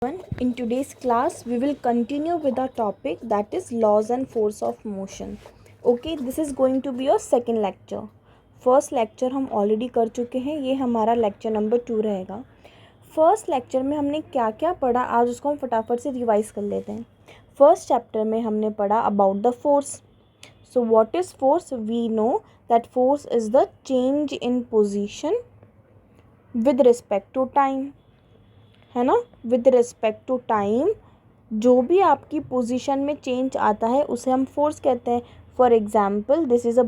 In today's class, we will continue with our topic that is laws and force of motion. Okay, this is going to be your second lecture. First lecture हम already कर चुके हैं, ये हमारा lecture number 2 रहेगा. First lecture में हमने क्या क्या पढ़ा, आज उसको हम फटाफट से रिवाइज कर लेते हैं. फर्स्ट चैप्टर में हमने पढ़ा about the force. So what is force? We know that force is the change in position with respect to time, है ना. विद रिस्पेक्ट टू टाइम जो भी आपकी पोजीशन में चेंज आता है उसे हम फोर्स कहते हैं. For example, this is a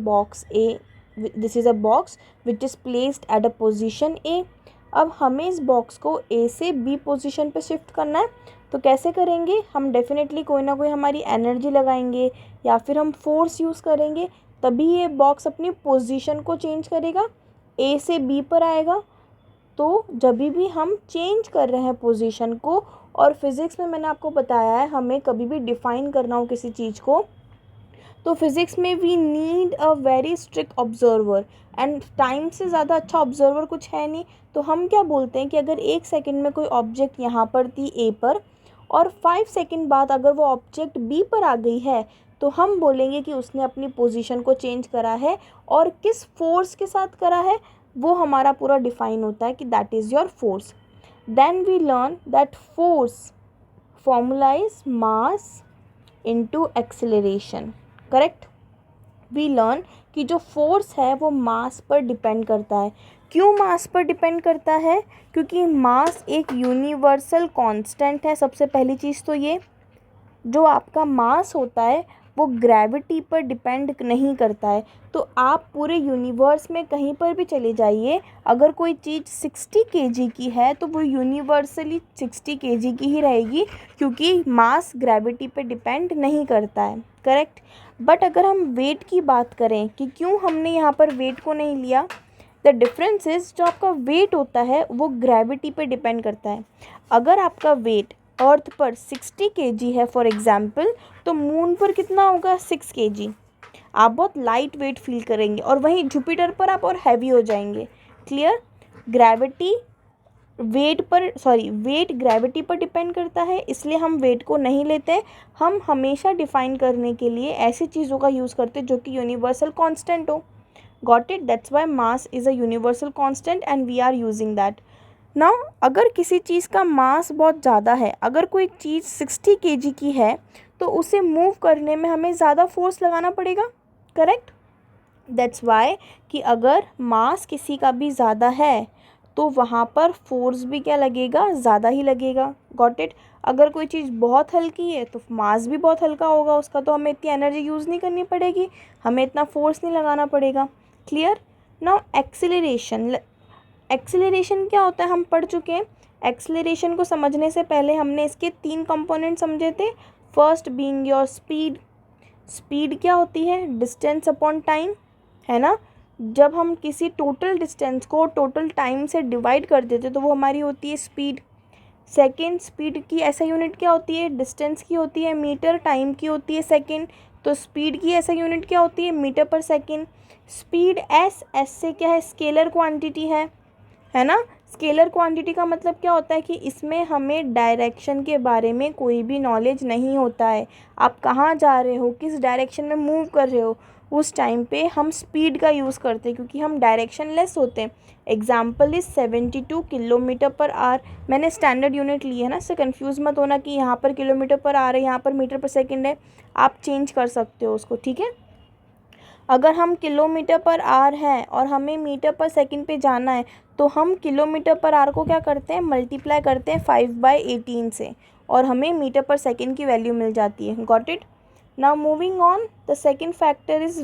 box which is placed at a position A. अब हमें इस बॉक्स को ए से बी पोजीशन पे शिफ्ट करना है, तो कैसे करेंगे? हम डेफिनेटली कोई ना कोई हमारी एनर्जी लगाएंगे या फिर हम फोर्स यूज़ करेंगे, तभी ये बॉक्स अपनी पोजीशन को चेंज करेगा, ए से बी पर आएगा. तो जब भी हम चेंज कर रहे हैं पोजीशन को, और फिज़िक्स में मैंने आपको बताया है हमें कभी भी डिफ़ाइन करना हो किसी चीज़ को, तो फिज़िक्स में we need a very strict observer, and time से ज़्यादा अच्छा ऑब्जर्वर कुछ है नहीं. तो हम क्या बोलते हैं कि अगर 1 सेकंड में कोई ऑब्जेक्ट यहाँ पर थी ए पर, और 5 सेकंड बाद अगर वो ऑब्जेक्ट बी पर आ गई है, तो हम बोलेंगे कि उसने अपनी पोजीशन को चेंज करा है, और किस फोर्स के साथ करा है वो हमारा पूरा डिफाइन होता है कि that is your force. Then we learn that force formula is mass into acceleration. Correct. We learn कि जो फोर्स है वो मास पर डिपेंड करता है. क्यों मास पर डिपेंड करता है? क्योंकि मास एक यूनिवर्सल कांस्टेंट है. सबसे पहली चीज़ तो ये, जो आपका मास होता है वो ग्रेविटी पर डिपेंड नहीं करता है. तो आप पूरे यूनिवर्स में कहीं पर भी चले जाइए, अगर कोई चीज़ 60 kg की है तो वो यूनिवर्सली 60 kg की ही रहेगी, क्योंकि मास ग्रेविटी पर डिपेंड नहीं करता है. करेक्ट. बट अगर हम वेट की बात करें कि क्यों हमने यहाँ पर वेट को नहीं लिया, द डिफरेंस इज़ जो आपका वेट होता है वो ग्रेविटी पे डिपेंड करता है. अगर आपका वेट अर्थ पर 60 kg है फॉर एग्जाम्पल, तो मून पर कितना होगा? 6 kg. आप बहुत लाइट वेट फील करेंगे, और वहीं जुपिटर पर आप और हैवी हो जाएंगे. क्लियर. ग्रेविटी वेट ग्रेविटी पर डिपेंड करता है, इसलिए हम वेट को नहीं लेते. हम हमेशा डिफाइन करने के लिए ऐसी चीज़ों का यूज़ करते जो कि यूनिवर्सल कांस्टेंट हो. Got it? That's why mass is a universal constant and we are using that. Now अगर किसी चीज़ का मास बहुत ज़्यादा है, अगर कोई चीज़ 60 kg की है, तो उसे मूव करने में हमें ज़्यादा फोर्स लगाना पड़ेगा. करेक्ट. दैट्स वाई कि अगर मास किसी का भी ज़्यादा है तो वहाँ पर फोर्स भी क्या लगेगा? ज़्यादा ही लगेगा. Got it. अगर कोई चीज़ बहुत हल्की है तो मास भी बहुत हल्का होगा उसका, तो हमें इतनी एनर्जी यूज़ नहीं करनी पड़ेगी, हमें इतना फोर्स नहीं लगाना पड़ेगा. क्लियर. Now acceleration. एक्सीलरेशन क्या होता है हम पढ़ चुके हैं. एक्सीलरेशन को समझने से पहले हमने इसके 3 कंपोनेंट समझे थे. First being your speed. Speed क्या होती है? डिस्टेंस अपॉन टाइम, है ना. जब हम किसी टोटल डिस्टेंस को टोटल टाइम से डिवाइड कर देते तो वो हमारी होती है स्पीड. सेकेंड, स्पीड की ऐसा यूनिट क्या होती है? डिस्टेंस की होती है मीटर, टाइम की होती है सेकेंड. तो स्पीड की ऐसा यूनिट क्या होती है? Metre per second. Speed S से क्या है? स्केलर क्वांटिटी है ना. स्केलर क्वांटिटी का मतलब क्या होता है कि इसमें हमें डायरेक्शन के बारे में कोई भी नॉलेज नहीं होता है. आप कहाँ जा रहे हो, किस डायरेक्शन में मूव कर रहे हो, उस टाइम पे हम स्पीड का यूज़ करते हैं, क्योंकि हम डायरेक्शन लेस होते हैं. Example is 72 kilometre per hour. मैंने स्टैंडर्ड यूनिट ली है ना, इससे कंफ्यूज मत होना कि यहाँ पर किलोमीटर पर आवर है, यहाँ पर मीटर पर सेकेंड है. आप चेंज कर सकते हो उसको. ठीक है. अगर हम किलोमीटर पर आवर हैं और हमें मीटर पर सेकंड पे जाना है, तो हम किलोमीटर पर आवर को क्या करते हैं? मल्टीप्लाई करते हैं 5/18 से, और हमें मीटर पर सेकंड की वैल्यू मिल जाती है. Got it. Now moving on, the second factor is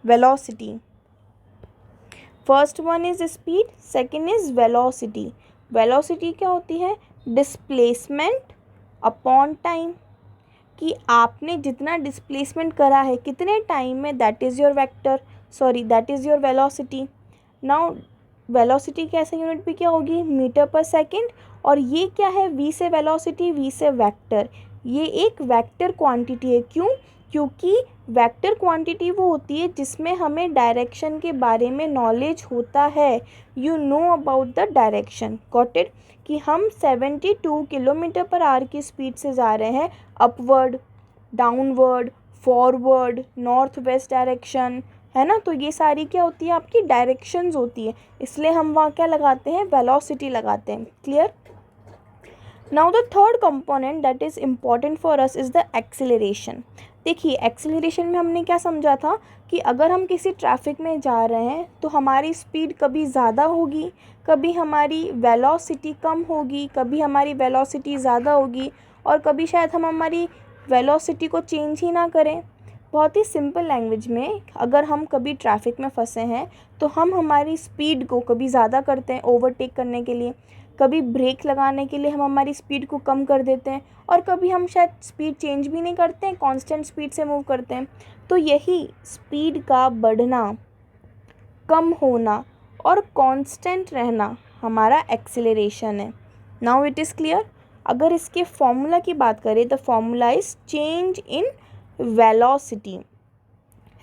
velocity. First one is speed, second is velocity. Velocity क्या होती है? डिस्प्लेसमेंट अपॉन टाइम, कि आपने जितना डिस्प्लेसमेंट करा है कितने टाइम में, that is your velocity. Now velocity की ऐसा यूनिट भी क्या होगी? Metre per second. और ये क्या है? वी से वेलोसिटी, वी से वेक्टर. ये एक वेक्टर क्वांटिटी है. क्यों? क्योंकि वेक्टर क्वांटिटी वो होती है जिसमें हमें डायरेक्शन के बारे में नॉलेज होता है. You know about the direction. Got it. कि हम 72 किलोमीटर पर आवर की स्पीड से जा रहे हैं upward, downward, forward, north west direction, है ना। तो ये सारी क्या होती है, आपकी डायरेक्शंस होती है, इसलिए हम वहाँ क्या लगाते हैं, वेलोसिटी लगाते हैं। Clear. Now the third component that is important for us is the acceleration. देखिए एक्सेलरेशन में हमने क्या समझा था कि अगर हम किसी ट्रैफिक में जा रहे हैं तो हमारी स्पीड कभी ज़्यादा होगी, कभी हमारी वेलोसिटी कम होगी, कभी हमारी वेलोसिटी ज़्यादा होगी, और कभी शायद हम हमारी वेलोसिटी को चेंज ही ना करें। बहुत ही सिंपल लैंग्वेज में, अगर हम कभी ट्रैफिक में फंसे हैं तो हम हमारी स्पीड को कभी ज़्यादा करते हैं ओवरटेक करने के लिए, कभी ब्रेक लगाने के लिए हम हमारी स्पीड को कम कर देते हैं, और कभी हम शायद स्पीड चेंज भी नहीं करते हैं, कांस्टेंट स्पीड से मूव करते हैं। तो यही स्पीड का बढ़ना, कम होना और कांस्टेंट रहना हमारा एक्सेलरेशन है। Now it is clear. अगर इसके फॉर्मूला की बात करें, the formula is change in velocity,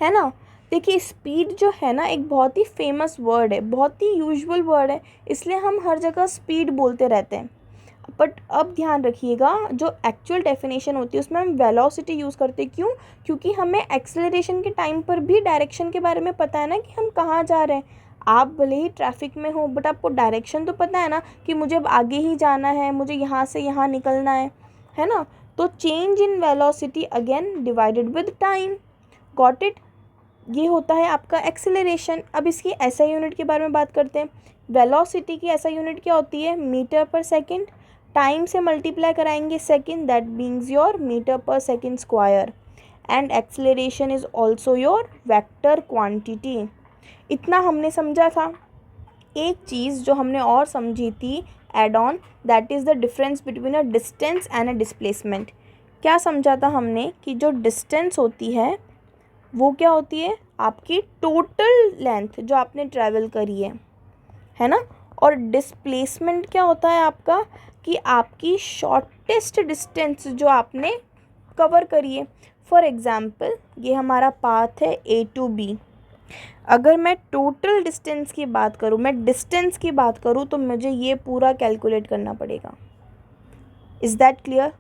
है ना। देखिए स्पीड जो है ना एक बहुत ही फेमस वर्ड है, बहुत ही यूजुअल वर्ड है, इसलिए हम हर जगह स्पीड बोलते रहते हैं। बट अब ध्यान रखिएगा, जो एक्चुअल डेफिनेशन होती है उसमें हम वेलोसिटी यूज़ करते हैं। क्यों? क्योंकि हमें एक्सेलरेशन के टाइम पर भी डायरेक्शन के बारे में पता है ना कि हम कहाँ जा रहे हैं। आप भले ही ट्रैफिक में हो बट आपको डायरेक्शन तो पता है ना कि मुझे अब आगे ही जाना है, मुझे यहाँ से यहाँ निकलना है ना। तो change in velocity again divided with time, got it. ये होता है आपका एक्सेलरेशन। अब इसकी एसआई यूनिट के बारे में बात करते हैं। वेलोसिटी की एसआई यूनिट क्या होती है, मीटर पर सेकंड, टाइम से मल्टीप्लाई कराएंगे second, that beings your metre per second square, and acceleration is also your vector quantity. इतना हमने समझा था। एक चीज़ जो हमने और समझी थी add on, that is the difference between a distance and a displacement. क्या समझा था हमने कि जो डिस्टेंस होती है वो क्या होती है, आपकी टोटल लेंथ जो आपने ट्रैवल करी है ना। और डिस्प्लेसमेंट क्या होता है आपका, कि आपकी शॉर्टेस्ट डिस्टेंस जो आपने कवर करी है। फॉर एग्ज़ाम्पल ये हमारा पाथ है ए टू बी, अगर मैं टोटल डिस्टेंस की बात करूँ, मैं डिस्टेंस की बात करूँ, तो मुझे ये पूरा कैलकुलेट करना पड़ेगा। Is that clear.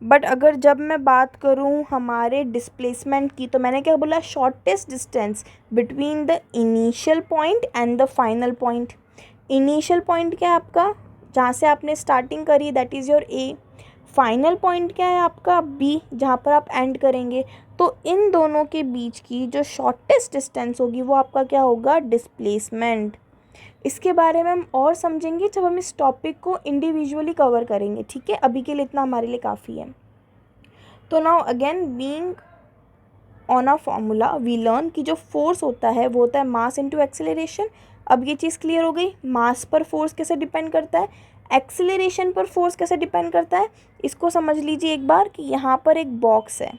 बट अगर जब मैं बात करूँ हमारे डिस्प्लेसमेंट की, तो मैंने क्या बोला, shortest distance between the initial point and the final point. Initial point क्या है आपका, जहाँ से आपने स्टार्टिंग करी, that is your A. Final point क्या है आपका, बी, जहाँ पर आप एंड करेंगे। तो इन दोनों के बीच की जो शॉर्टेस्ट डिस्टेंस होगी वो आपका क्या होगा, डिस्प्लेसमेंट। इसके बारे में हम और समझेंगे जब हम इस टॉपिक को इंडिविजुअली कवर करेंगे, ठीक है। अभी के लिए इतना हमारे लिए काफ़ी है। तो now again being on a formula we learn कि जो फोर्स होता है वो होता है मास इनटू एक्सेलरेशन। अब ये चीज़ क्लियर हो गई, मास पर फोर्स कैसे डिपेंड करता है, एक्सेलरेशन पर फोर्स कैसे डिपेंड करता है। इसको समझ लीजिए एक बार कि यहाँ पर एक बॉक्स है,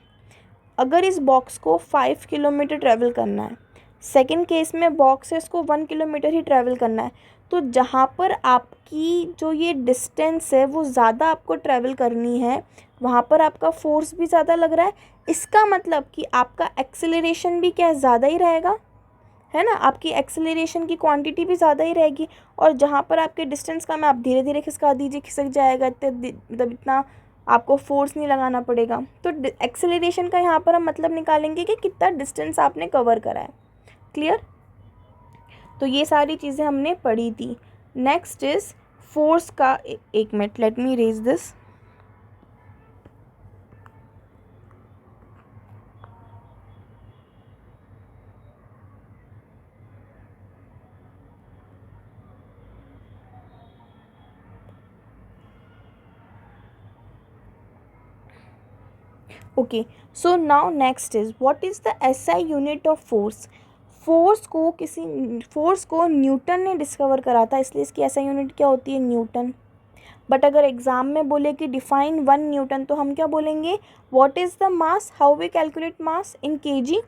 अगर इस बॉक्स को 5 किलोमीटर ट्रैवल करना है, सेकंड केस में बॉक्स है इसको 1 किलोमीटर ही ट्रैवल करना है, तो जहाँ पर आपकी जो ये डिस्टेंस है वो ज़्यादा आपको ट्रैवल करनी है, वहाँ पर आपका फोर्स भी ज़्यादा लग रहा है। इसका मतलब कि आपका एक्सेलरेशन भी क्या ज़्यादा ही रहेगा, है ना। आपकी एक्सेलरेशन की क्वांटिटी भी ज़्यादा ही रहेगी। और जहाँ पर आपके डिस्टेंस कम है, आप धीरे धीरे खिसका दीजिए, खिसक जाएगा, मतलब इतना आपको फोर्स नहीं लगाना पड़ेगा। तो एक्सेलरेशन का यहाँ पर हम मतलब निकालेंगे कि कितना डिस्टेंस आपने कवर करा है। क्लियर। तो ये सारी चीज़ें हमने पढ़ी थी। नेक्स्ट इज़ फोर्स का, एक minute, let me raise this. Okay, so now next is what is the SI unit of force. Force को न्यूटन ने डिस्कवर करा था, इसलिए इसकी एसआई यूनिट क्या होती है, न्यूटन। बट अगर एग्जाम में बोले कि डिफाइन 1 न्यूटन, तो हम क्या बोलेंगे, what is the mass, how we calculate mass in KG,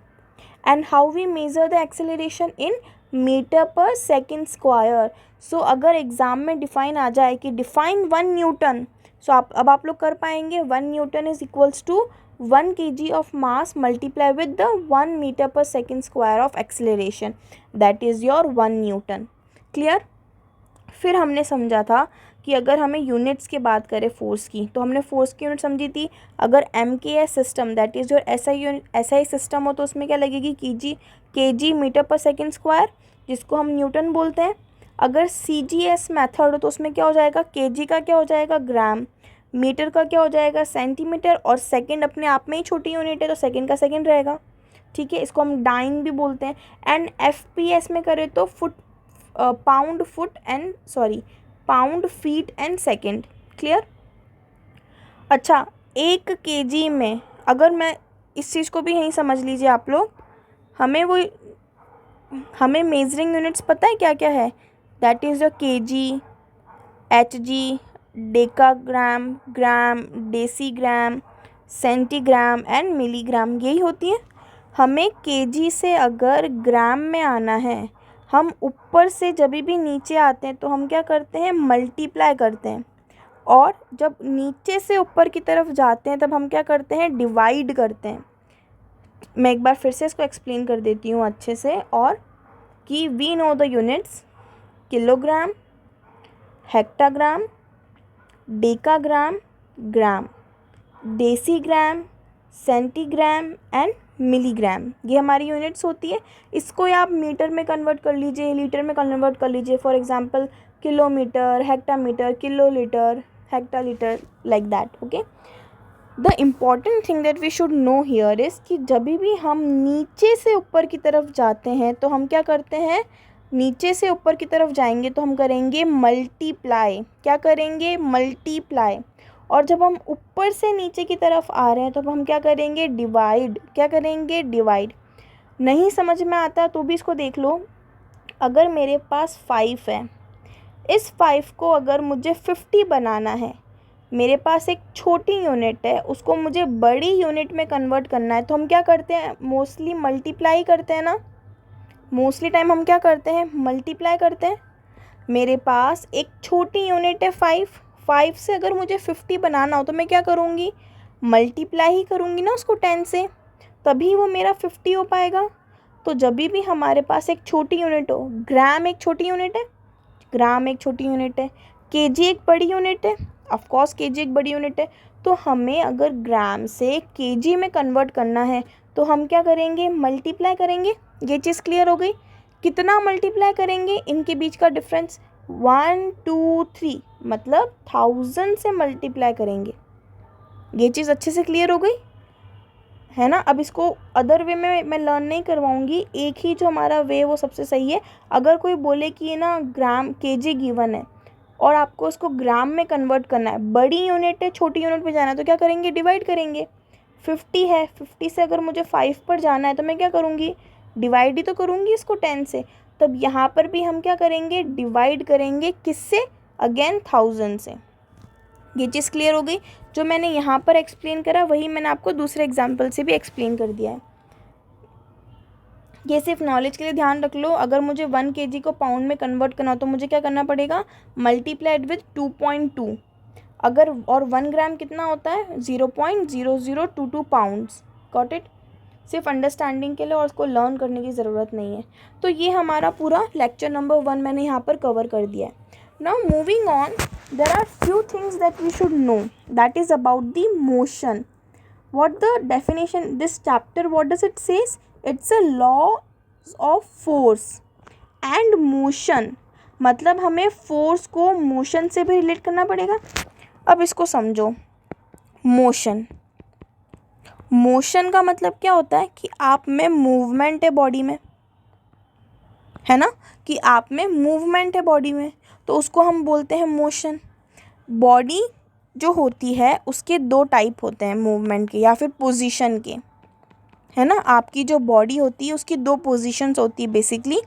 and how we measure the acceleration in metre per second square. So अगर एग्ज़ाम में डिफाइन आ जाए कि डिफाइन 1 न्यूटन, सो अब आप लोग कर पाएंगे 1 newton is equals to 1 kg of mass multiply with the 1 metre per second square of acceleration, that is your 1 newton. Clear. फिर हमने समझा था कि अगर हमें यूनिट्स की बात करें फोर्स की, तो हमने फोर्स की यूनिट समझी थी, अगर MKS system that is your SI system हो तो उसमें क्या लगेगी, kg metre per second square, जिसको हम न्यूटन बोलते हैं। अगर CGS मेथड हो तो उसमें क्या हो जाएगा, kg का क्या हो जाएगा, ग्राम, मीटर का क्या हो जाएगा, सेंटीमीटर, और सेकेंड अपने आप में ही छोटी यूनिट है तो सेकेंड का सेकेंड रहेगा, ठीक है, इसको हम डाइन भी बोलते हैं। एंड FPS में करें तो pound feet and second. Clear. अच्छा, 1 kg में, अगर मैं इस चीज़ को भी यहीं समझ लीजिए आप लोग, हमें मेजरिंग यूनिट्स पता है क्या क्या है, that is your kg, HG, decagram, gram, decigram, centigram and milligram, यही होती है। हमें kg से अगर ग्राम में आना है, हम ऊपर से जब भी नीचे आते हैं तो हम क्या करते हैं, मल्टीप्लाई करते हैं, और जब नीचे से ऊपर की तरफ जाते हैं तब हम क्या करते हैं, डिवाइड करते हैं। मैं एक बार फिर से इसको एक्सप्लेन कर देती हूँ अच्छे से, और कि we know the units, kilogram, hectogram, decagram, gram, decigram, centigram and milligram, ये हमारी यूनिट्स होती है। इसको आप मीटर में कन्वर्ट कर लीजिए, लीटर में कन्वर्ट कर लीजिए, for example kilometre, hectometre, kilolitre, hectolitre, like that. Okay, the important thing that we should know here is कि जब भी हम नीचे से ऊपर की तरफ जाते हैं तो हम क्या करते हैं, नीचे से ऊपर की तरफ जाएंगे तो हम करेंगे मल्टीप्लाई, क्या करेंगे, मल्टीप्लाई, और जब हम ऊपर से नीचे की तरफ आ रहे हैं तो हम क्या करेंगे, डिवाइड, क्या करेंगे, डिवाइड। नहीं समझ में आता तो भी इसको देख लो, अगर मेरे पास 5 है, इस 5 को अगर मुझे 50 बनाना है, मेरे पास एक छोटी यूनिट है, उसको मुझे बड़ी यूनिट में कन्वर्ट करना है, तो हम क्या करते हैं, मोस्टली मल्टीप्लाई करते हैं ना, मोस्टली टाइम हम क्या करते हैं, मल्टीप्लाई करते हैं। मेरे पास एक छोटी यूनिट है 5 से अगर मुझे 50 बनाना हो तो मैं क्या करूँगी, मल्टीप्लाई ही करूँगी ना उसको 10 से, तभी वो मेरा 50 हो पाएगा। तो जब भी हमारे पास एक छोटी यूनिट हो, ग्राम एक छोटी यूनिट है, ग्राम एक छोटी यूनिट है, kg एक बड़ी यूनिट है, ऑफ कोर्स kg एक बड़ी यूनिट है, तो हमें अगर ग्राम से kg में कन्वर्ट करना है तो हम क्या करेंगे, मल्टीप्लाई करेंगे। ये चीज़ क्लियर हो गई। कितना मल्टीप्लाई करेंगे, इनके बीच का डिफरेंस 1 2 3, मतलब 1000 से मल्टीप्लाई करेंगे। ये चीज़ अच्छे से क्लियर हो गई है ना। अब इसको अदर वे में मैं लर्न नहीं करवाऊँगी, एक ही जो हमारा वे वो सबसे सही है। अगर कोई बोले कि ये ना ग्राम kg गिवन है और आपको उसको ग्राम में कन्वर्ट करना है, बड़ी यूनिट है, छोटी यूनिट पे जाना है, तो क्या करेंगे, डिवाइड करेंगे। 50 है, 50 से अगर मुझे 5 पर जाना है तो मैं क्या करूँगी, डिवाइड ही तो करूँगी इसको 10 से। तब यहाँ पर भी हम क्या करेंगे, डिवाइड करेंगे, किससे, अगेन 1000 से। ये चीज़ क्लियर हो गई। जो मैंने यहाँ पर एक्सप्लेन करा वही मैंने आपको दूसरे एग्जाम्पल से भी एक्सप्लेन कर दिया है। ये सिर्फ नॉलेज के लिए ध्यान रख लो। अगर मुझे 1 kg को पाउंड में कन्वर्ट करना हो तो मुझे क्या करना पड़ेगा, मल्टीप्लाइड विथ 2.2। अगर और 1 ग्राम कितना होता है, 0.0022 पाउंड्स। Got it. सिर्फ अंडरस्टैंडिंग के लिए और उसको लर्न करने की ज़रूरत नहीं है। तो ये हमारा पूरा लेक्चर नंबर 1 मैंने यहाँ पर कवर कर दिया है। Now moving on, there are few things that we should know, that is about the motion. What the definition, this chapter, what does it says? It's a law of force and motion. मतलब हमें force को motion से भी relate करना पड़ेगा। अब इसको समझो, मोशन, मोशन का मतलब क्या होता है कि आप में मूवमेंट है बॉडी में, है ना, कि आप में मूवमेंट है बॉडी में, तो उसको हम बोलते हैं मोशन। बॉडी जो होती है उसके 2 टाइप होते हैं मूवमेंट के या फिर पोजीशन के, है ना। आपकी जो बॉडी होती है उसकी 2 पोजीशंस होती है बेसिकली।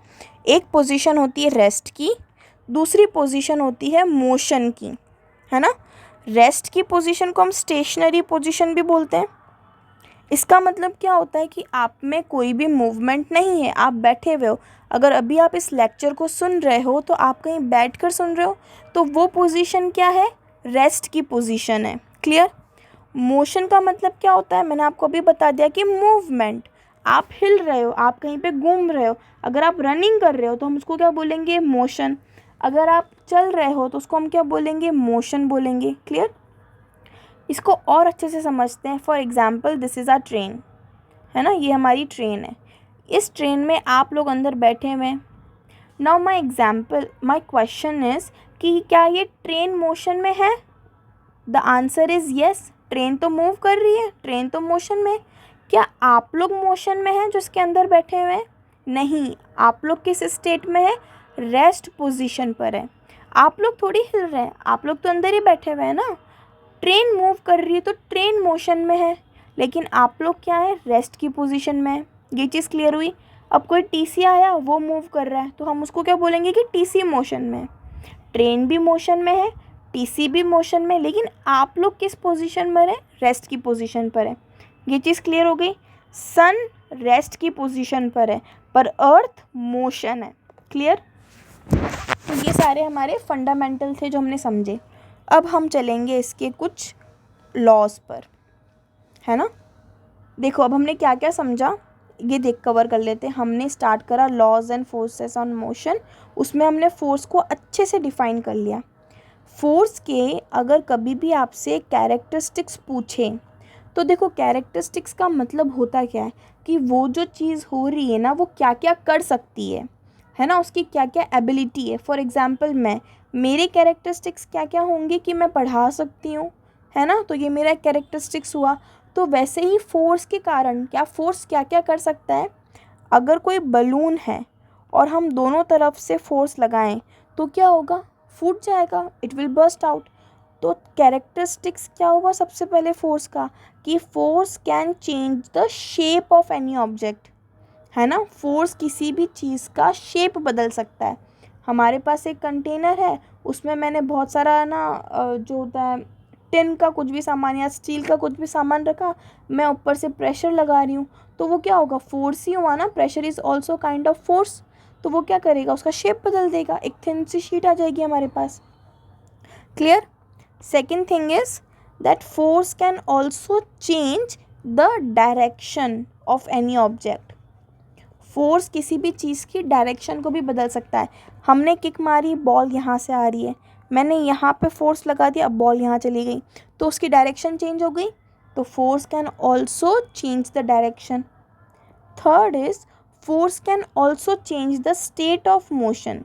एक पोजीशन होती है रेस्ट की, दूसरी पोजीशन होती है मोशन की, है ना। रेस्ट की पोजीशन को हम स्टेशनरी पोजीशन भी बोलते हैं। इसका मतलब क्या होता है कि आप में कोई भी मूवमेंट नहीं है, आप बैठे हुए हो। अगर अभी आप इस लेक्चर को सुन रहे हो तो आप कहीं बैठकर सुन रहे हो, तो वो पोजीशन क्या है, रेस्ट की पोजीशन है। क्लियर। मोशन का मतलब क्या होता है, मैंने आपको अभी बता दिया कि मूवमेंट, आप हिल रहे हो, आप कहीं पे घूम रहे हो। अगर आप रनिंग कर रहे हो तो हम उसको क्या बोलेंगे, मोशन। अगर आप चल रहे हो तो उसको हम क्या बोलेंगे, मोशन बोलेंगे। क्लियर? इसको और अच्छे से समझते हैं। For example this is a train, है ना, ये हमारी ट्रेन है। इस ट्रेन में आप लोग अंदर बैठे हुए हैं। नाउ माई क्वेश्चन इज़ कि क्या ये ट्रेन मोशन में है? The answer is yes. Train तो मूव कर रही है, ट्रेन तो मोशन में है। क्या आप लोग मोशन में हैं जो इसके अंदर बैठे हुए हैं? नहीं, आप लोग किस स्टेट में है? रेस्ट पोजीशन पर है। आप लोग थोड़ी हिल रहे हैं, आप लोग तो अंदर ही बैठे हुए हैं ना। ट्रेन मूव कर रही है तो ट्रेन मोशन में है, लेकिन आप लोग क्या है, रेस्ट की पोजीशन में है। ये चीज़ क्लियर हुई? अब कोई टीसी आया, वो मूव कर रहा है, तो हम उसको क्या बोलेंगे कि टीसी मोशन में है। ट्रेन भी मोशन में है, टीसी भी मोशन में, लेकिन आप लोग किस पोजीशन पर है? रेस्ट की पोजीशन पर है। ये चीज़ क्लियर हो गई? सन रेस्ट की पोजीशन पर है, पर अर्थ मोशन है। क्लियर? तो ये सारे हमारे फंडामेंटल थे जो हमने समझे। अब हम चलेंगे इसके कुछ लॉज पर, है ना। देखो अब हमने क्या क्या समझा, ये देख कवर कर लेते हैं। हमने स्टार्ट करा laws and forces on motion, उसमें हमने फोर्स को अच्छे से डिफाइन कर लिया। फोर्स के अगर कभी भी आपसे कैरेक्टरिस्टिक्स पूछें तो देखो कैरेक्टरिस्टिक्स का मतलब होता क्या है कि वो जो चीज़ हो रही है ना वो क्या क्या कर सकती है ना, उसकी क्या क्या एबिलिटी है। फॉर एग्जांपल मेरे कैरेक्टरिस्टिक्स क्या क्या होंगे कि मैं पढ़ा सकती हूँ, है ना, तो ये मेरा कैरेक्टरिस्टिक्स हुआ। तो वैसे ही फोर्स के कारण फोर्स क्या क्या कर सकता है। अगर कोई बलून है और हम दोनों तरफ से फोर्स लगाएं तो क्या होगा, फूट जाएगा, इट विल बर्स्ट आउट। तो कैरेक्टरिस्टिक्स क्या हुआ सबसे पहले फोर्स का, कि force can change the shape of any object, है ना। फोर्स किसी भी चीज़ का शेप बदल सकता है। हमारे पास एक कंटेनर है, उसमें मैंने बहुत सारा ना जो होता है टिन का कुछ भी सामान या स्टील का कुछ भी सामान रखा, मैं ऊपर से प्रेशर लगा रही हूँ, तो वो क्या होगा, फोर्स ही हुआ ना। Pressure is also kind of force. तो वो क्या करेगा, उसका शेप बदल देगा, एक थिन सी शीट आ जाएगी हमारे पास। Clear? Second thing is that force can also change the direction of any object. Force किसी भी चीज़ की डायरेक्शन को भी बदल सकता है। हमने किक मारी, बॉल यहाँ से आ रही है, मैंने यहाँ पे फोर्स लगा दिया, अब बॉल यहाँ चली गई, तो उसकी डायरेक्शन चेंज हो गई। तो force can also change the direction. Third is force can also change the state of motion.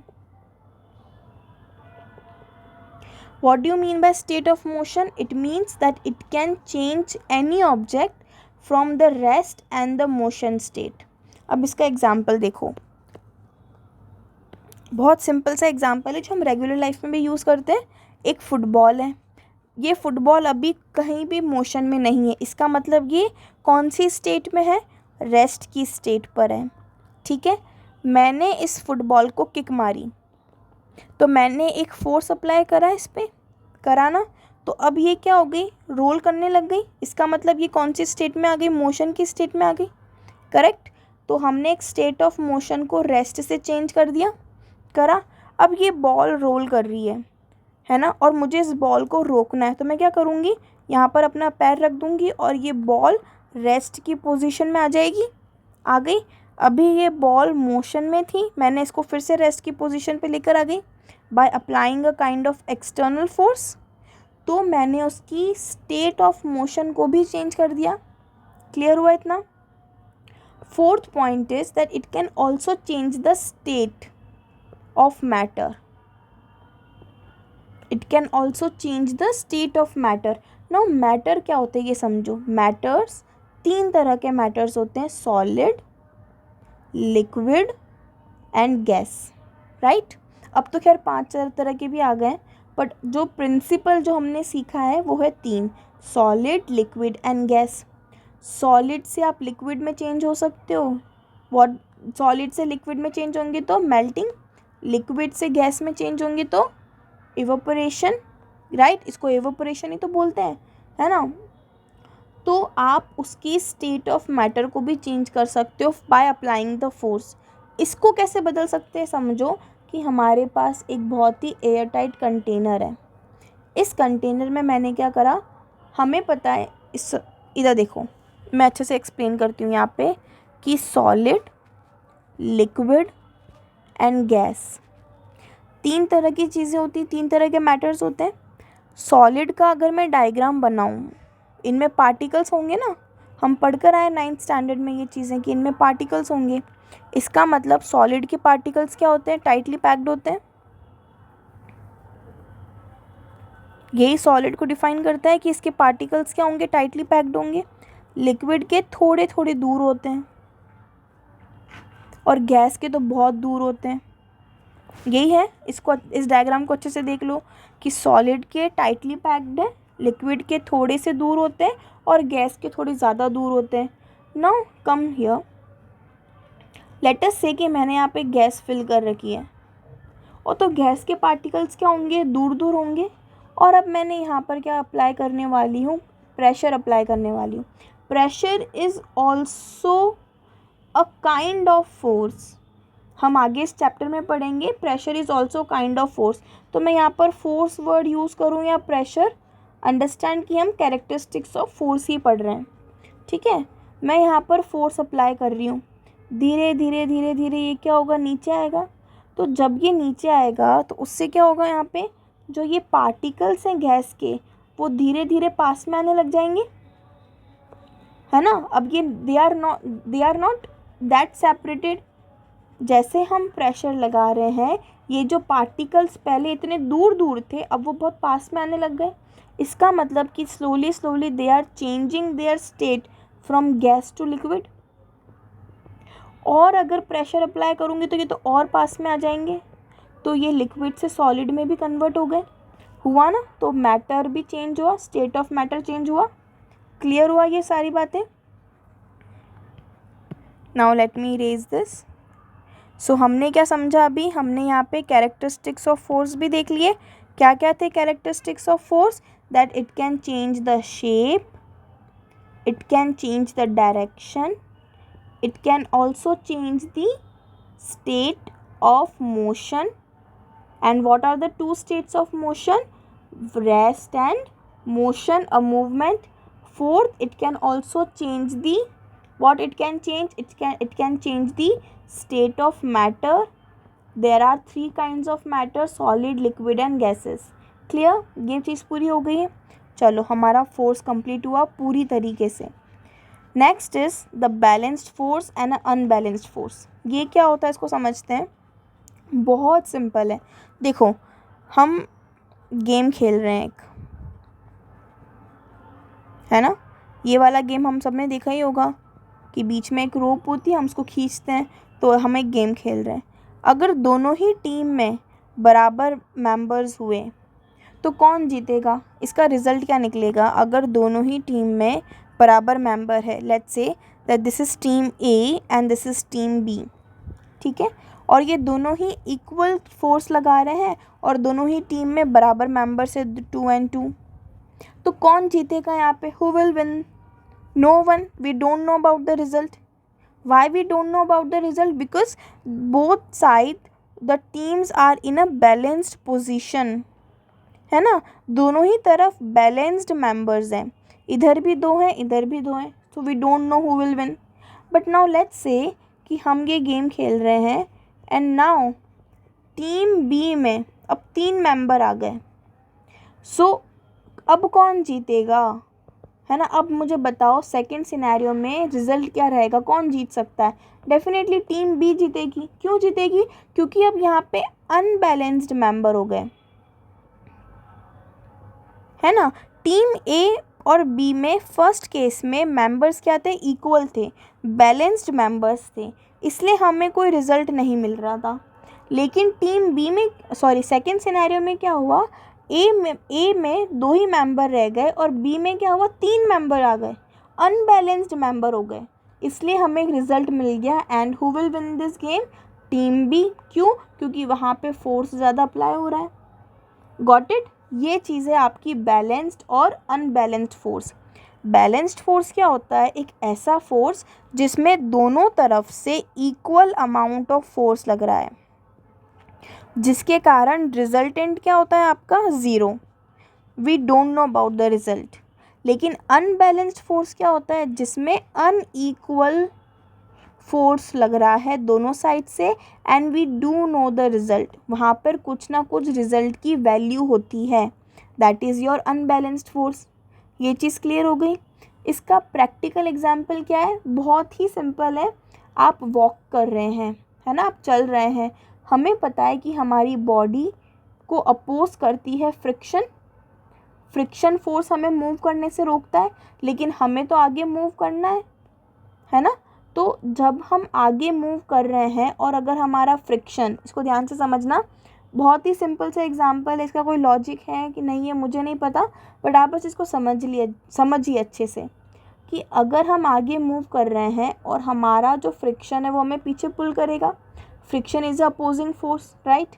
What do you mean by state of motion? It means that it can change any object from the rest and the motion state. अब इसका example देखो, बहुत simple सा example है जो हम regular life में भी यूज़ करते हैं। एक फुटबॉल है, ये फुटबॉल अभी कहीं भी मोशन में नहीं है, इसका मतलब ये कौन सी स्टेट में है, रेस्ट की स्टेट पर है। ठीक है, मैंने इस फुटबॉल को किक मारी, तो मैंने एक फोर्स अप्लाई करा इस पर, करा ना, तो अब ये क्या हो गई, रोल करने लग गई। इसका मतलब ये कौन सी स्टेट में आ गई, मोशन की स्टेट में आ गई। करेक्ट? तो हमने एक स्टेट ऑफ मोशन को रेस्ट से चेंज कर दिया, करा। अब ये बॉल रोल कर रही है ना, और मुझे इस बॉल को रोकना है, तो मैं क्या करूँगी, यहाँ पर अपना पैर रख दूँगी और ये बॉल रेस्ट की पोजीशन में आ जाएगी, आ गई। अभी ये बॉल मोशन में थी, मैंने इसको फिर से रेस्ट की पोजीशन पे लेकर आ गई by applying a kind of external force. तो मैंने उसकी स्टेट ऑफ मोशन को भी चेंज कर दिया। क्लियर हुआ इतना? Fourth point is that it can also change the state of matter. It can also change the state of matter. Now matter क्या होते हैं ये समझो। मैटर्स, तीन तरह के मैटर्स होते हैं, solid, liquid and gas, right. अब तो खैर 5 तरह के भी आ गए, बट जो प्रिंसिपल जो हमने सीखा है वो है 3, solid, liquid and gas. Solid से आप लिक्विड में चेंज हो सकते हो, वॉट सॉलिड से लिक्विड में चेंज होंगे तो मेल्टिंग, लिक्विड से गैस में चेंज होंगे तो इवेपोरेशन, राइट। इसको इवेपोरेशन ही तो बोलते हैं, है ना। तो आप उसकी स्टेट ऑफ मैटर को भी चेंज कर सकते हो बाय अप्लाइंग द फोर्स। इसको कैसे बदल सकते हैं, समझो कि हमारे पास एक बहुत ही एयर टाइट कंटेनर है। इस कंटेनर में मैंने क्या करा, हमें पता है, इस इधर देखो, मैं अच्छे से एक्सप्लेन करती हूँ यहाँ पे कि सॉलिड, लिक्विड एंड गैस, तीन तरह की चीज़ें होती, तीन तरह के मैटर्स होते हैं। सॉलिड का अगर मैं डायग्राम बनाऊँ, इनमें पार्टिकल्स होंगे ना, हम पढ़कर आए 9th स्टैंडर्ड में ये चीज़ें कि इनमें पार्टिकल्स होंगे। इसका मतलब सॉलिड के पार्टिकल्स क्या होते हैं? टाइटली पैक्ड होते हैं। यही सॉलिड को डिफाइन करता है कि इसके पार्टिकल्स क्या होंगे? टाइटली पैक्ड होंगे। लिक्विड के थोड़े थोड़े दूर होते हैं और गैस के तो बहुत दूर होते हैं। यही है, इसको, इस डायग्राम को अच्छे से देख लो कि सॉलिड के टाइटली पैक्ड है, लिक्विड के थोड़े से दूर होते हैं और गैस के थोड़े ज़्यादा दूर होते हैं। Now come here, let us से कि मैंने यहाँ पे गैस फिल कर रखी है और तो गैस के पार्टिकल्स क्या होंगे? दूर दूर होंगे। और अब मैंने यहाँ पर क्या अप्लाई करने वाली हूँ? प्रेशर अप्लाई करने वाली हूँ। Pressure is also a kind of force. हम आगे इस चैप्टर में पढ़ेंगे pressure is also kind of force. तो मैं यहाँ पर फोर्स वर्ड यूज़ करूँ या प्रेशर, अंडरस्टैंड कि हम कैरेक्टरिस्टिक्स ऑफ फोर्स ही पढ़ रहे हैं, ठीक है। मैं यहाँ पर फोर्स अप्लाई कर रही हूँ, धीरे धीरे धीरे धीरे ये क्या होगा? नीचे आएगा। तो जब ये नीचे आएगा तो उससे क्या होगा? यहाँ पे जो ये पार्टिकल्स हैं गैस के, वो धीरे धीरे पास में आने लग जाएंगे, है ना। अब ये they are not that separated. जैसे हम प्रेशर लगा रहे हैं, ये जो पार्टिकल्स पहले इतने दूर दूर थे, अब वो बहुत पास में आने लग गए। इसका मतलब कि slowly slowly they are changing their state from gas to liquid. और अगर प्रेशर अप्लाई करूँगी तो ये तो और पास में आ जाएंगे, तो ये लिक्विड से सॉलिड में भी कन्वर्ट हो गए, हुआ ना। तो मैटर भी चेंज हुआ, स्टेट ऑफ मैटर चेंज हुआ। क्लियर हुआ ये सारी बातें? Now let me erase this. So हमने क्या समझा अभी? हमने यहाँ पे कैरेक्टरिस्टिक्स ऑफ फोर्स भी देख लिए। क्या क्या थे characteristics of force? That it can change the shape, it can change the direction, it can also change the state of motion. And what are the two states of motion? Rest and motion, a movement. Fourth, it can also change the, what it can change? It can change the state of matter. There are three kinds of matter: solid, liquid and gases. Clear? ये चीज़ पूरी हो गई है। चलो, हमारा force complete हुआ पूरी तरीके से। Next is the balanced force and unbalanced force. ये क्या होता है इसको समझते हैं। बहुत सिंपल है। देखो, हम गेम खेल रहे हैं एक, है ना। ये वाला गेम हम सब ने देखा ही होगा कि बीच में एक रोप होती है, हम उसको खींचते हैं, तो हम एक गेम खेल रहे हैं। अगर दोनों ही टीम में बराबर मेंबर्स हुए तो कौन जीतेगा? इसका रिज़ल्ट क्या निकलेगा? अगर दोनों ही टीम में बराबर मेंबर है, let's say that this is team A and this is team B, ठीक है, और ये दोनों ही इक्वल फोर्स लगा रहे हैं और दोनों ही टीम में बराबर मेंबर्स है 2 and 2, तो कौन जीतेगा यहाँ पे? Who will win? No one. We don't know about the result. Why we don't know about the result? Because both side the teams are in a balanced position, है ना। दोनों ही तरफ बैलेंस्ड मेंबर्स हैं, इधर भी दो हैं, इधर भी दो हैं, so we don't know who will win. But now let's say कि हम ये गेम खेल रहे हैं एंड नाउ टीम बी में अब 3 मेंबर आ गए, सो अब कौन जीतेगा, है ना। अब मुझे बताओ सेकंड सिनेरियो में रिजल्ट क्या रहेगा? कौन जीत सकता है? डेफिनेटली टीम बी जीतेगी। क्यों जीतेगी? क्योंकि अब यहाँ पे अनबैलेंस्ड मेंबर हो गए, है ना। टीम ए और बी में फर्स्ट केस में मेंबर्स क्या थे? इक्वल थे, बैलेंस्ड मेंबर्स थे, इसलिए हमें कोई रिजल्ट नहीं मिल रहा था। लेकिन टीम बी में, सॉरी, सेकंड सिनेरियो में क्या हुआ? ए में 2 ही मेंबर रह गए और बी में क्या हुआ? 3 मेंबर आ गए, अनबैलेंस्ड मेंबर हो गए, इसलिए हमें एक रिजल्ट मिल गया। And who will win this game? Team B. क्यों? क्योंकि वहाँ पे फोर्स ज़्यादा अप्लाई हो रहा है। Got it? ये चीज़ है आपकी बैलेंस्ड और अनबैलेंस्ड फोर्स। बैलेंस्ड फोर्स क्या होता है? एक ऐसा फोर्स जिसमें दोनों तरफ से इक्वल अमाउंट ऑफ फोर्स लग रहा है, जिसके कारण रिजल्टेंट क्या होता है आपका? 0। We don't know about the result. लेकिन अनबैलेंस्ड फोर्स क्या होता है? जिसमें अनइक्वल फोर्स लग रहा है दोनों साइड से, and we do know the result, वहाँ पर कुछ ना कुछ रिजल्ट की वैल्यू होती है, that is your unbalanced force. ये चीज़ क्लियर हो गई। इसका प्रैक्टिकल एग्जाम्पल क्या है, बहुत ही सिंपल है। आप वॉक कर रहे हैं, है ना, आप चल रहे हैं, हमें पता है कि हमारी बॉडी को अपोज करती है फ्रिक्शन, फ्रिक्शन फोर्स हमें मूव करने से रोकता है, लेकिन हमें तो आगे मूव करना है ना। तो जब हम आगे मूव कर रहे हैं और अगर हमारा फ्रिक्शन, इसको ध्यान से समझना, बहुत ही सिंपल सा एग्जांपल है, इसका कोई लॉजिक है कि नहीं है मुझे नहीं पता, बट आप बस इसको समझिए अच्छे से, कि अगर हम आगे मूव कर रहे हैं और हमारा जो फ्रिक्शन है वो हमें पीछे पुल करेगा, friction is opposing force, right.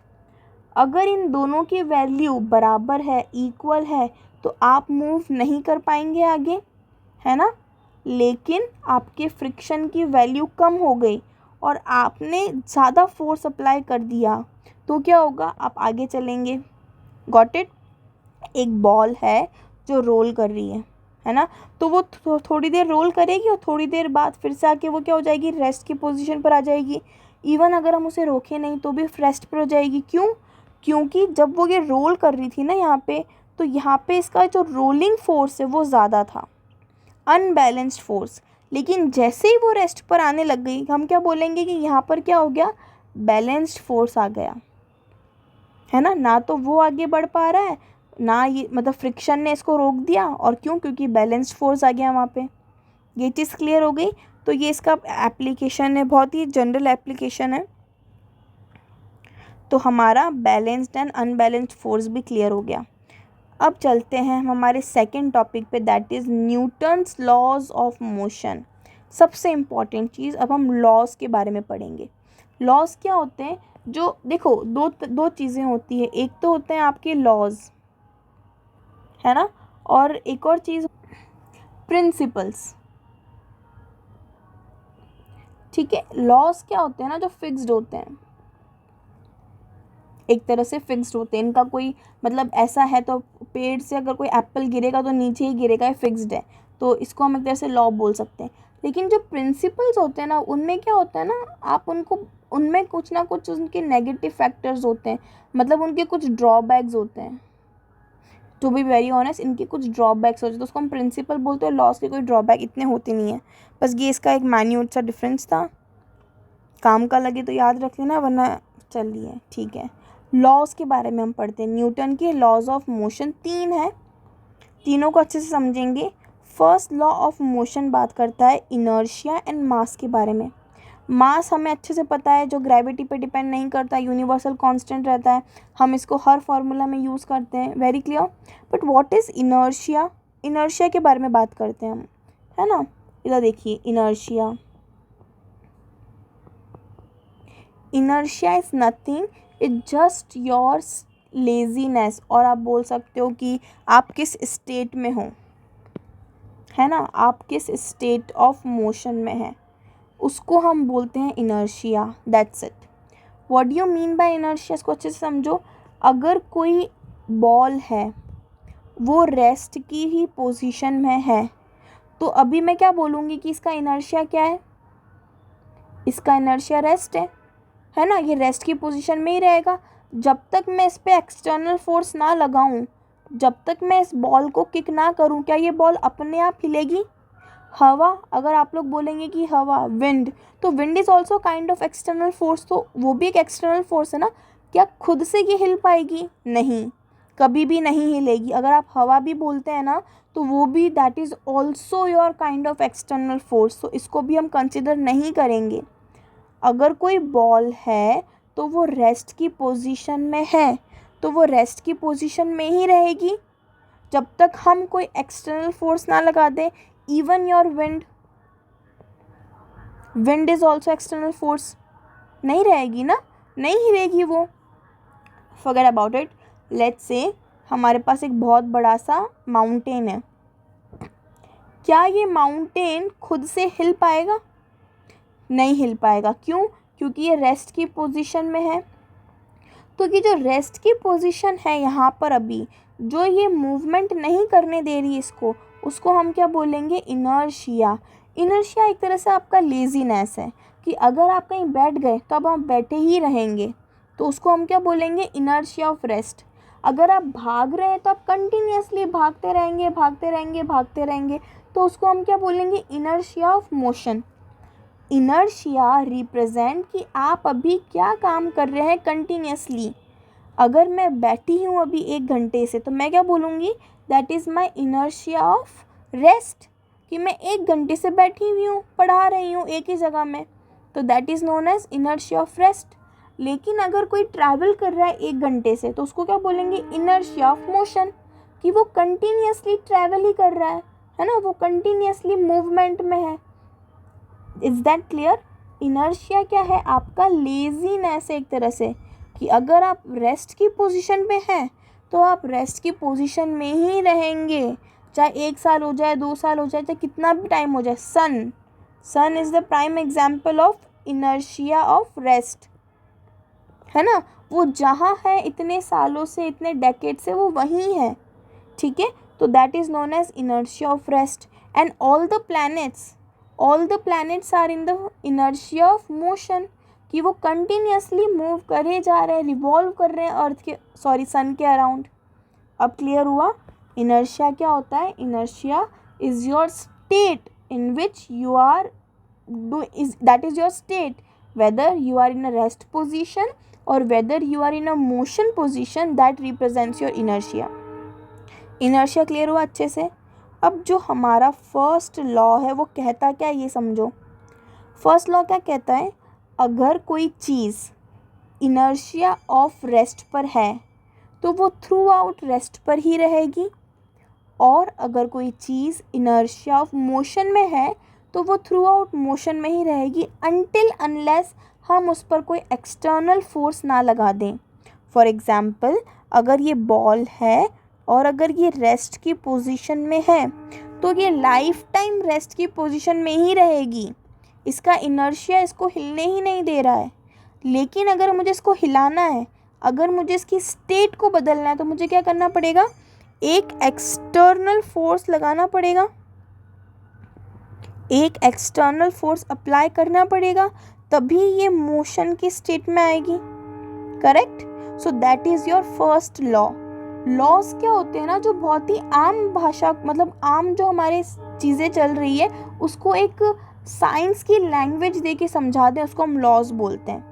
अगर इन दोनों की वैल्यू बराबर है, इक्वल है, तो आप मूव नहीं कर पाएंगे आगे, है ना। लेकिन आपके फ्रिक्शन की वैल्यू कम हो गई और आपने ज़्यादा फोर्स अप्लाई कर दिया, तो क्या होगा, आप आगे चलेंगे। Got it. एक बॉल है जो रोल कर रही है ना, तो वो थोड़ी देर रोल करेगी और थोड़ी देर बाद फिर से आके वो क्या हो जाएगी, रेस्ट की पोजीशन पर आ जाएगी। इवन अगर हम उसे रोकें नहीं तो भी रेस्ट पर हो जाएगी। क्यों? क्योंकि जब वो ये रोल कर रही थी ना यहाँ पे, तो यहाँ पे इसका जो रोलिंग फोर्स है वो ज़्यादा था, अनबैलेंस्ड फोर्स। लेकिन जैसे ही वो रेस्ट पर आने लग गई, हम क्या बोलेंगे कि यहाँ पर क्या हो गया, बैलेंस्ड फोर्स आ गया, है ना। ना तो वो आगे बढ़ पा रहा है, ना ये मतलब फ्रिक्शन ने इसको रोक दिया, और क्यों, क्योंकि बैलेंस्ड फोर्स आ गया वहाँ पे। ये चीज़ क्लियर हो गई। तो ये इसका एप्लीकेशन है, बहुत ही जनरल एप्लीकेशन है। तो हमारा बैलेंस्ड एंड अनबैलेंस्ड फोर्स भी क्लियर हो गया। अब चलते हैं हम हमारे सेकंड टॉपिक पे, that is Newton's laws of motion. सबसे इम्पॉर्टेंट चीज़, अब हम लॉज के बारे में पढ़ेंगे। लॉज क्या होते हैं, जो देखो दो चीज़ें होती है, एक तो होते हैं आपके लॉज, है ना, और एक और चीज़ प्रिंसिपल्स। ठीक है, लॉज क्या होते हैं ना, जो फिक्स्ड होते हैं, एक तरह से फिक्स्ड होते हैं, इनका कोई मतलब ऐसा है, तो पेड़ से अगर कोई एप्पल गिरेगा तो नीचे ही गिरेगा, ये फिक्स्ड है, तो इसको हम एक तरह से लॉ बोल सकते हैं। लेकिन जो प्रिंसिपल्स होते हैं ना, उनमें क्या होता है ना, आप उनको, उनमें कुछ ना कुछ उनके नेगेटिव फैक्टर्स होते हैं, मतलब उनके कुछ ड्रॉबैक्स होते हैं। टू बी वेरी ऑनेस्ट, इनके कुछ ड्रॉबैक्स होते हैं, तो उसको हम प्रिंसिपल बोलते हैं। लॉस के कोई ड्रॉबैक इतने होते नहीं है, बस ये इसका एक माइन्यूट सा डिफरेंस था, काम का लगे तो याद रख लेना, वरना चलिए ठीक है। लॉज के बारे में हम पढ़ते हैं। न्यूटन के लॉज ऑफ मोशन 3 है, तीनों को अच्छे से समझेंगे। फर्स्ट लॉ ऑफ मोशन बात करता है इनर्शिया एंड मास के बारे में। मास हमें अच्छे से पता है, जो ग्रेविटी पे डिपेंड नहीं करता, यूनिवर्सल कांस्टेंट रहता है, हम इसको हर फार्मूला में यूज़ करते हैं, very clear. But what is inertia, inertia के बारे में बात करते हैं हम, है ना। इधर देखिए, inertia, inertia is nothing, it just your laziness, और आप बोल सकते हो कि आप किस स्टेट में हो, है ना, आप किस स्टेट ऑफ मोशन में है, उसको हम बोलते हैं inertia, that's it. What do you mean by inertia, इसको अच्छे से समझो। अगर कोई बॉल है वो रेस्ट की ही पोजीशन में है, तो अभी मैं क्या बोलूँगी कि इसका इनर्शिया क्या है, इसका इनर्शिया रेस्ट है ना, ये रेस्ट की पोजीशन में ही रहेगा। जब तक मैं इस पर एक्सटर्नल फोर्स ना लगाऊं, जब तक मैं इस बॉल को किक ना करूं, क्या ये बॉल अपने आप हिलेगी। हवा, अगर आप लोग बोलेंगे कि हवा, विंड, तो wind is also kind of external force, तो वो भी एक एक्सटर्नल फोर्स है ना। क्या खुद से ये हिल पाएगी, नहीं, कभी भी नहीं हिलेगी। अगर आप हवा भी बोलते हैं ना, तो वो भी that is also your kind of external force, तो इसको भी हम कंसिडर नहीं करेंगे। अगर कोई बॉल है तो वो रेस्ट की पोजीशन में है, तो वो रेस्ट की पोजीशन में ही रहेगी जब तक हम कोई एक्सटर्नल फोर्स ना लगा दें। Even your wind, wind is also external force, नहीं रहेगी ना, नहीं हिलेगी वो। Forget about it. Let's say हमारे पास एक बहुत बड़ा सा माउंटेन है, क्या ये माउंटेन खुद से हिल पाएगा, नहीं हिल पाएगा। क्यों? क्योंकि ये रेस्ट की पोजीशन में है। तो ये जो रेस्ट की पोजीशन है यहाँ पर, अभी जो ये मूवमेंट नहीं करने दे रही इसको, उसको हम क्या बोलेंगे, इनर्शिया। इनर्शिया एक तरह से आपका लेजीनेस है कि अगर आप कहीं बैठ गए तो अब आप बैठे ही रहेंगे, तो उसको हम क्या बोलेंगे, इनर्शिया ऑफ रेस्ट। अगर आप भाग रहे हैं तो आप कंटिन्यूअसली भागते रहेंगे भागते रहेंगे भागते रहेंगे, तो उसको हम क्या बोलेंगे, inertia of motion. Inertia represent कि आप अभी क्या काम कर रहे हैं कंटिन्यूअसली। अगर मैं बैठी हूँ अभी 1 घंटे से तो मैं क्या बोलूँगी, that is my inertia of rest, कि मैं 1 घंटे से बैठी हुई हूँ, पढ़ा रही हूँ एक ही जगह में, तो that is known as inertia of rest. लेकिन अगर कोई ट्रैवल कर रहा है 1 घंटे से तो उसको क्या बोलेंगे, इनर्शिया ऑफ मोशन, कि वो कंटिन्यूअसली ट्रैवल ही कर रहा है ना, वो कंटिन्यूअसली मूवमेंट में है। Is that clear. इनर्शिया क्या है, आपका लेजीनेस एक तरह से, कि अगर आप रेस्ट की पोजीशन पे हैं तो आप रेस्ट की पोजीशन में ही रहेंगे, चाहे 1 साल हो जाए, 2 साल हो जाए, चाहे कितना भी टाइम हो जाए। Sun is the prime example of inertia of rest, है ना, वो जहाँ है इतने सालों से, इतने डेकेड से वो वहीं है, ठीक है, तो that is known as inertia of rest. And all the planets are in the inertia of motion, कि वो कंटिन्यूअसली मूव करे जा रहे हैं, रिवॉल्व कर रहे हैं सन के अराउंड। अब क्लियर हुआ इनर्शिया क्या होता है। Inertia is your state in which you are that is your state, whether you are in a rest position or whether you are in a motion position, that represents your inertia. inertia clear हुआ अच्छे से। अब जो हमारा first law है वो कहता क्या है ये समझो। फर्स्ट लॉ क्या कहता है, अगर कोई चीज़ इनर्शिया ऑफ रेस्ट पर है तो वो थ्रू आउट रेस्ट पर ही रहेगी, और अगर कोई चीज़ इनर्शिया ऑफ मोशन में है तो वो थ्रू आउट मोशन में ही रहेगी, अनटिल अनलेस हम उस पर कोई एक्सटर्नल फोर्स ना लगा दें। फॉर एग्ज़ाम्पल, अगर ये बॉल है और अगर ये रेस्ट की पोजीशन में है तो ये लाइफ टाइम रेस्ट की पोजीशन में ही रहेगी, इसका इनर्शिया इसको हिलने ही नहीं दे रहा है। लेकिन अगर मुझे इसको हिलाना है, अगर मुझे इसकी स्टेट को बदलना है, तो मुझे क्या करना पड़ेगा, एक एक्सटर्नल फोर्स लगाना पड़ेगा, एक एक्सटर्नल फोर्स अप्लाई करना पड़ेगा, तभी ये मोशन की स्टेट में आएगी। Correct. So that is your first law. Laws क्या होते हैं ना, जो बहुत ही आम भाषा, मतलब आम जो हमारे चीज़ें चल रही है उसको एक साइंस की लैंग्वेज दे के समझा दें, उसको हम लॉज बोलते हैं।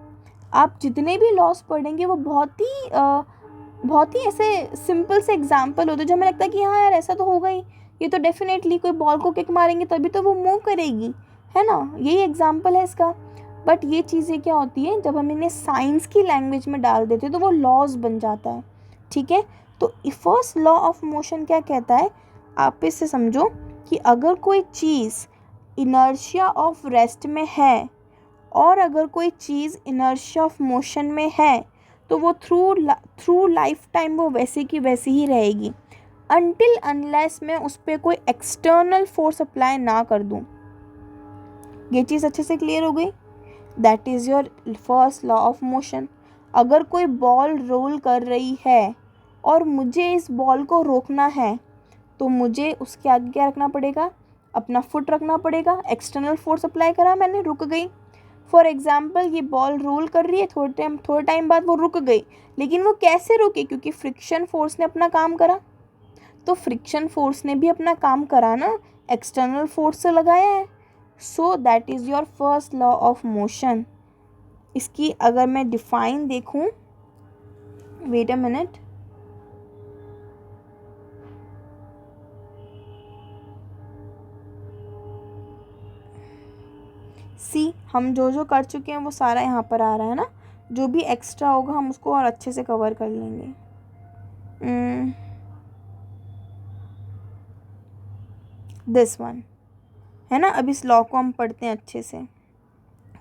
आप जितने भी लॉज पढ़ेंगे वो बहुत ही ऐसे सिंपल से एग्जाम्पल होते हैं जो हमें लगता है कि हाँ यार ऐसा तो होगा ही, ये तो डेफिनेटली कोई बॉल को किक मारेंगे तभी तो वो मूव करेगी, है ना, यही एग्जाम्पल है इसका। बट ये चीज़ें क्या होती है, जब हम इन्हें साइंस की लैंग्वेज में डाल देते हैं तो वो लॉज बन जाता है, ठीक है। तो फर्स्ट लॉ ऑफ मोशन क्या कहता है, आप इससे समझो कि अगर कोई चीज़ इनर्शिया ऑफ रेस्ट में है और अगर कोई चीज़ इनर्शिया ऑफ मोशन में है तो वो थ्रू लाइफ टाइम वो वैसे की वैसी ही रहेगी, अनटिल अनलेस मैं उस पर कोई एक्सटर्नल फोर्स अप्लाई ना कर दूँ। ये चीज़ अच्छे से क्लियर हो गई। That is your first law of motion. अगर कोई बॉल रोल कर रही है और मुझे इस बॉल को रोकना है तो मुझे उसके आगे क्या रखना पड़ेगा, अपना फुट रखना पड़ेगा, एक्सटर्नल फोर्स अप्लाई करा मैंने, रुक गई। फॉर एग्जाम्पल, ये बॉल रोल कर रही है, थोड़े टाइम बाद वो रुक गई, लेकिन वो कैसे रुकी, क्योंकि फ्रिक्शन फोर्स ने अपना काम करा। तो फ्रिक्शन फोर्स ने भी अपना काम करा ना, एक्सटर्नल फोर्स से लगाया है। So that is your first law of motion. इसकी अगर मैं डिफाइन देखूं, वेट अ मिनट, सी हम जो कर चुके हैं वो सारा यहाँ पर आ रहा है ना, जो भी एक्स्ट्रा होगा हम उसको और अच्छे से कवर कर लेंगे। दिस वन है ना। अब इस लॉ को हम पढ़ते हैं अच्छे से।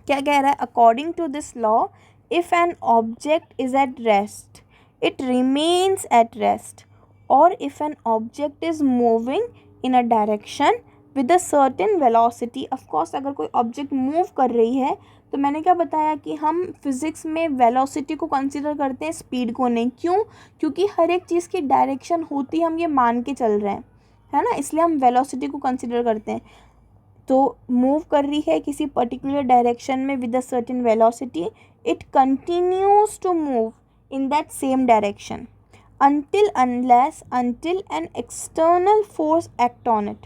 क्या कह रहा है, according to this law, if an object is at rest it remains at rest, और if an object is moving in a direction with a certain velocity. Of course अगर कोई ऑब्जेक्ट मूव कर रही है तो मैंने क्या बताया कि हम फिज़िक्स में वेलोसिटी को कंसीडर करते हैं, स्पीड को नहीं। क्यों? क्योंकि हर एक चीज़ की डायरेक्शन होती है, हम ये मान के चल रहे हैं, है ना, इसलिए हम वेलोसिटी को कंसीडर करते हैं। तो मूव कर रही है किसी पर्टिकुलर डायरेक्शन में with a certain velocity, it continues to move in that same direction until an external force act on it.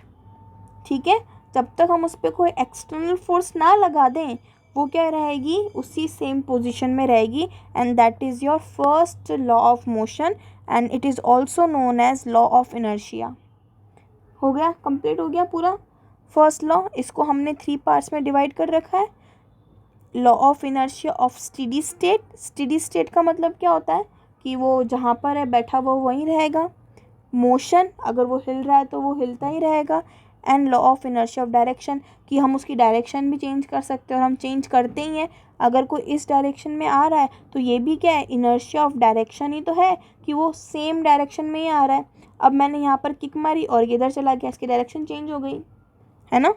ठीक है, जब तक हम उस पर कोई एक्सटर्नल फोर्स ना लगा दें वो क्या रहेगी, उसी सेम पोजीशन में रहेगी. And that is your first law of motion and it is also known as law of inertia. हो गया, कंप्लीट हो गया पूरा फर्स्ट लॉ. इसको हमने 3 पार्ट्स में डिवाइड कर रखा है. Law of inertia of steady state. Steady state का मतलब क्या होता है कि वो जहाँ पर है बैठा वो वहीं रहेगा. मोशन, अगर वो हिल रहा है तो वो हिलता ही रहेगा. And law of inertia of direction, कि हम उसकी डायरेक्शन भी चेंज कर सकते हैं और हम चेंज करते ही हैं. अगर कोई इस डायरेक्शन में आ रहा है तो ये भी क्या है, इनर्शिया ऑफ डायरेक्शन ही तो है कि वो सेम डायरेक्शन में ही आ रहा है. अब मैंने यहाँ पर किक मारी और ये इधर चला गया, इसकी डायरेक्शन चेंज हो गई है ना.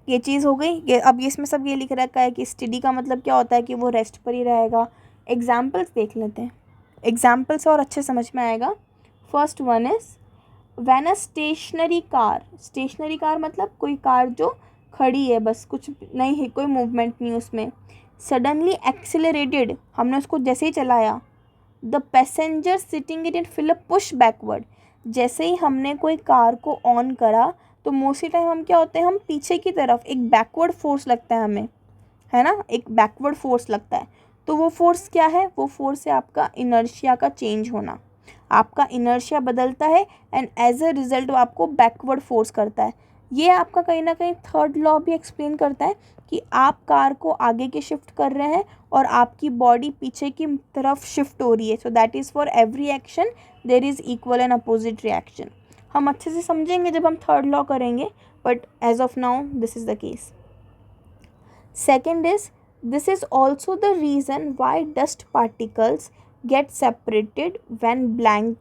ये चीज़ हो गई. ये अब इसमें सब ये लिख रखा है कि स्टेडी का मतलब क्या होता है कि वो रेस्ट पर ही रहेगा. एग्जाम्पल्स देख लेते हैं, एग्जाम्पल्स और अच्छे समझ में आएगा. First one is when a stationary car. Stationary car मतलब कोई कार जो खड़ी है, बस कुछ नहीं है, कोई मूवमेंट नहीं उसमें. सडनली एक्सेलरेटेड, हमने उसको जैसे ही चलाया. The passenger sitting in it feel a push backward. जैसे ही हमने कोई कार को ऑन करा तो मोस्टली टाइम हम क्या होते हैं, हम पीछे की तरफ एक बैकवर्ड फोर्स लगता है हमें, है ना, एक बैकवर्ड फोर्स लगता है. तो वो फोर्स क्या है, वो फोर्स है आपका इनर्शिया का चेंज होना. आपका इनर्शिया बदलता है एंड एज अ रिजल्ट वो आपको बैकवर्ड फोर्स करता है. ये आपका कहीं ना कहीं थर्ड लॉ भी एक्सप्लेन करता है कि आप कार को आगे के शिफ्ट कर रहे हैं और आपकी बॉडी पीछे की तरफ शिफ्ट हो रही है. So that is for every action there is equal and opposite reaction. हम अच्छे से समझेंगे जब हम थर्ड लॉ करेंगे, but as of now this is the case. Second is, this is also the reason why dust particles get separated when blank